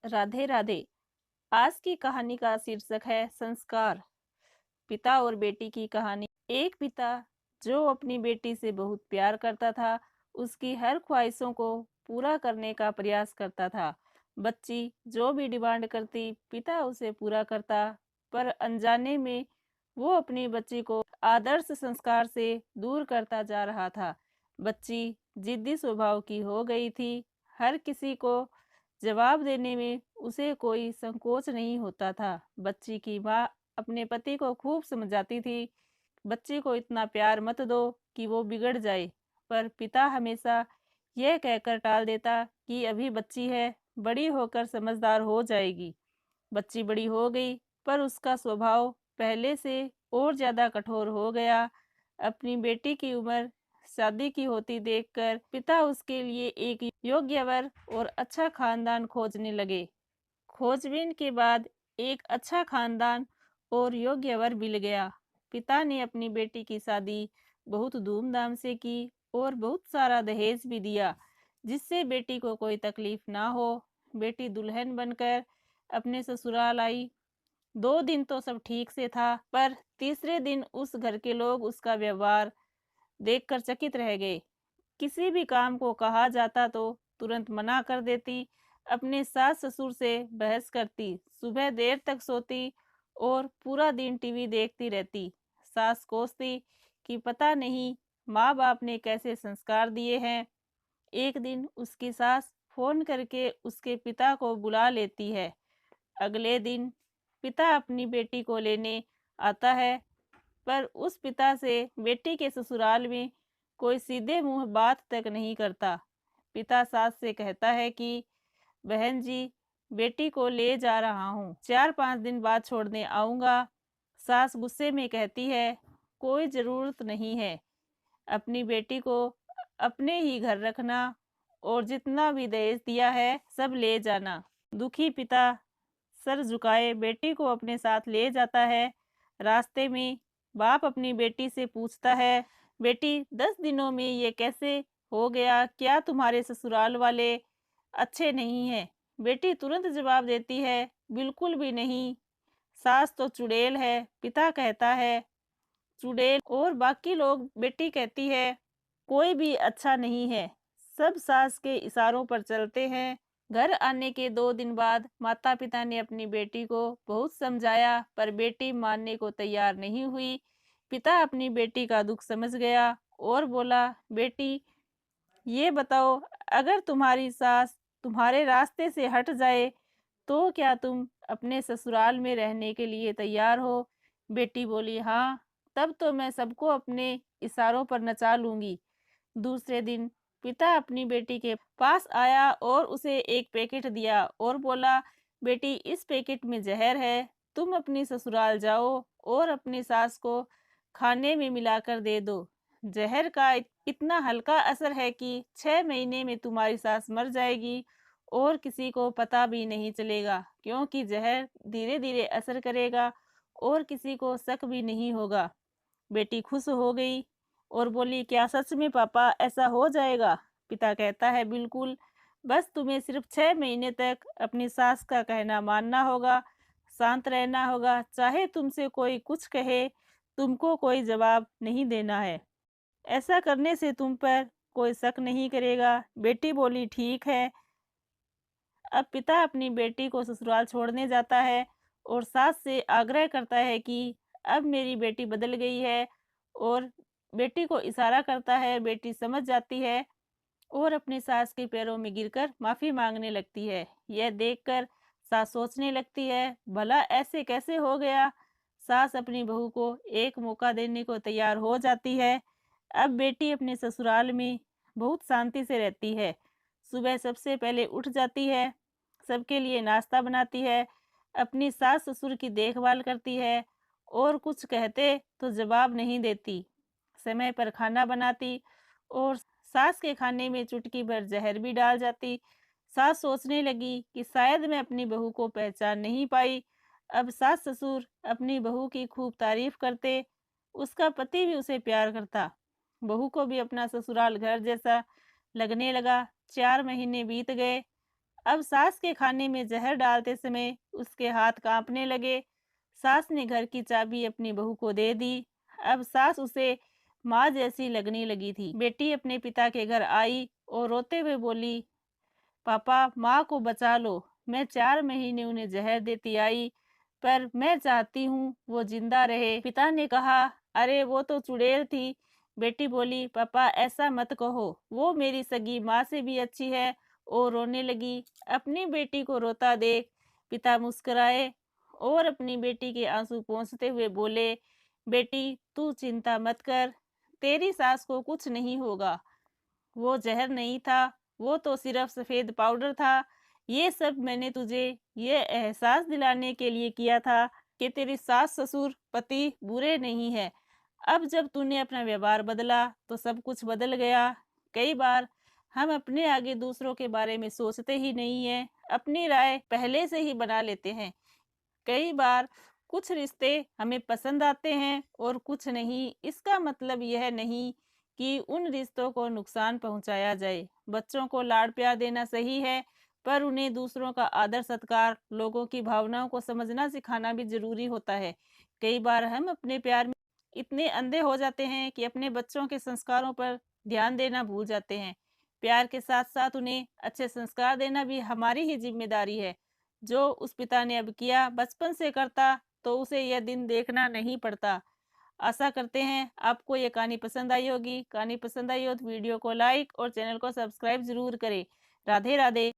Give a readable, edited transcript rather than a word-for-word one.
राधे राधे। आज की कहानी का शीर्षक है संस्कार। पिता और बेटी की कहानी। एक पिता जो अपनी बेटी से बहुत प्यार करता था, उसकी हर ख्वाहिशों को पूरा करने का प्रयास करता था। बच्ची जो भी डिमांड करती, पिता उसे पूरा करता, पर अनजाने में वो अपनी बच्ची को आदर्श संस्कार से दूर करता जा रहा था। बच्ची जिद्दी स्वभाव की हो गई थी। हर किसी को जवाब देने में उसे कोई संकोच नहीं होता था। बच्ची की माँ अपने पति को खूब समझाती थी, बच्चे को इतना प्यार मत दो कि वो बिगड़ जाए। पर पिता हमेशा यह कहकर टाल देता कि अभी बच्ची है, बड़ी होकर समझदार हो जाएगी। बच्ची बड़ी हो गई, पर उसका स्वभाव पहले से और ज्यादा कठोर हो गया। अपनी बेटी की उम्र शादी की होती देखकर पिता उसके लिए एक योग्य वर और अच्छा खानदान खोजने लगे। खोजबीन के बाद एक अच्छा खानदान और योग्य वर मिल गया। पिता ने अपनी बेटी की शादी बहुत धूमधाम से की और बहुत सारा दहेज भी दिया, जिससे बेटी को कोई तकलीफ ना हो। बेटी दुल्हन बनकर अपने ससुराल आई। 2 दिन तो सब ठीक से था, पर तीसरे दिन उस घर के लोग उसका व्यवहार देखकर चकित रह गए। किसी भी काम को कहा जाता तो तुरंत मना कर देती, अपने सास ससुर से बहस करती, सुबह देर तक सोती और पूरा दिन टीवी देखती रहती। सास कोसती कि पता नहीं माँ बाप ने कैसे संस्कार दिए हैं। एक दिन उसकी सास फोन करके उसके पिता को बुला लेती है। अगले दिन पिता अपनी बेटी को लेने आता है, पर उस पिता से बेटी के ससुराल में कोई सीधे मुंह बात तक नहीं करता। पिता सास से कहता है कि बहन जी, बेटी को ले जा रहा हूँ, 4-5 दिन बाद छोड़ने आऊंगा। सास गुस्से में कहती है, कोई जरूरत नहीं है, अपनी बेटी को अपने ही घर रखना और जितना भी दहेज दिया है सब ले जाना। दुखी पिता सर झुकाए बेटी को अपने साथ ले जाता है। रास्ते में बाप अपनी बेटी से पूछता है, बेटी 10 दिनों में ये कैसे हो गया? क्या तुम्हारे ससुराल वाले अच्छे नहीं हैं? बेटी तुरंत जवाब देती है, बिल्कुल भी नहीं, सास तो चुड़ैल है। पिता कहता है, चुड़ैल और बाकी लोग? बेटी कहती है, कोई भी अच्छा नहीं है, सब सास के इशारों पर चलते हैं। घर आने के 2 दिन बाद माता पिता ने अपनी बेटी को बहुत समझाया, पर बेटी मानने को तैयार नहीं हुई। पिता अपनी बेटी का दुख समझ गया और बोला, बेटी ये बताओ, अगर तुम्हारी सास तुम्हारे रास्ते से हट जाए तो क्या तुम अपने ससुराल में रहने के लिए तैयार हो? बेटी बोली, हाँ, तब तो मैं सबको अपने इशारों पर नचा लूंगी। दूसरे दिन पिता अपनी बेटी के पास आया और उसे एक पैकेट दिया और बोला, बेटी इस पैकेट में जहर है, तुम अपनी ससुराल जाओ और अपनी सास को खाने में मिलाकर दे दो। जहर का इतना हल्का असर है कि 6 महीने में तुम्हारी सास मर जाएगी और किसी को पता भी नहीं चलेगा, क्योंकि जहर धीरे धीरे असर करेगा और किसी को शक भी नहीं होगा। बेटी खुश हो गई और बोली, क्या सच में पापा ऐसा हो जाएगा? पिता कहता है, बिल्कुल, बस तुम्हें सिर्फ 6 महीने तक अपनी सास का कहना मानना होगा, शांत रहना होगा, चाहे तुमसे कोई कुछ कहे, तुमको कोई जवाब नहीं देना है। ऐसा करने से तुम पर कोई शक नहीं करेगा। बेटी बोली, ठीक है। अब पिता अपनी बेटी को ससुराल छोड़ने जाता है और सास से आग्रह करता है कि अब मेरी बेटी बदल गई है, और बेटी को इशारा करता है। बेटी समझ जाती है और अपनी सास के पैरों में गिरकर माफी मांगने लगती है। यह देखकर सास सोचने लगती है, भला ऐसे कैसे हो गया? सास अपनी बहू को एक मौका देने को तैयार हो जाती है। अब बेटी अपने ससुराल में बहुत शांति से रहती है। सुबह सबसे पहले उठ जाती है, सबके लिए नाश्ता बनाती है, अपनी सास ससुर की देखभाल करती है और कुछ कहते तो जवाब नहीं देती। समय पर खाना बनाती और सास के खाने में चुटकी भर जहर भी डाल जाती। सास सोचने लगी कि शायद मैं अपनी बहू को पहचान नहीं पाई। अब सास ससुर अपनी बहू की खूब तारीफ करते, उसका पति भी उसे प्यार करता। बहू को भी अपना ससुराल घर जैसा लगने लगा। 4 महीने बीत गए। अब सास के खाने में जहर डालते समय उसके हाथ कांपने लगे। सास ने घर की चाबी अपनी बहू को दे दी। अब सास उसे माँ जैसी लगने लगी थी। बेटी अपने पिता के घर आई और रोते हुए बोली, पापा माँ को बचा लो। मैं 4 महीने उन्हें जहर देती आई, पर मैं चाहती हूँ वो जिंदा रहे। पिता ने कहा, अरे वो तो चुड़ैल थी। बेटी बोली, पापा ऐसा मत कहो, वो मेरी सगी माँ से भी अच्छी है। और रोने लगी। अपनी बेटी को रोता देख पिता मुस्कुराए और अपनी बेटी के आंसू पोंछते हुए बोले, बेटी तू चिंता मत कर, तेरी सास को कुछ नहीं होगा। वो जहर नहीं था, वो तो सिर्फ सफ़ेद पाउडर था। ये सब मैंने तुझे ये एहसास दिलाने के लिए किया था कि तेरी सास ससुर पति बुरे नहीं है। अब जब तूने अपना व्यवहार बदला तो सब कुछ बदल गया। कई बार हम अपने आगे दूसरों के बारे में सोचते ही नहीं हैं, अपनी राय पहले से ही बना लेते हैं। कई बार कुछ रिश्ते हमें पसंद आते हैं और कुछ नहीं। इसका मतलब यह नहीं कि उन रिश्तों को नुकसान पहुंचाया जाए। बच्चों को लाड प्यार देना सही है, पर उन्हें दूसरों का आदर सत्कार, लोगों की भावनाओं को समझना सिखाना भी जरूरी होता है। कई बार हम अपने प्यार में इतने अंधे हो जाते हैं कि अपने बच्चों के संस्कारों पर ध्यान देना भूल जाते हैं। प्यार के साथ साथ उन्हें अच्छे संस्कार देना भी हमारी ही जिम्मेदारी है। जो उस पिता ने अब किया, बचपन से करता तो उसे यह दिन देखना नहीं पड़ता। आशा करते हैं आपको ये कहानी पसंद आई होगी। कहानी पसंद आई हो तो वीडियो को लाइक और चैनल को सब्सक्राइब जरूर करें। राधे राधे।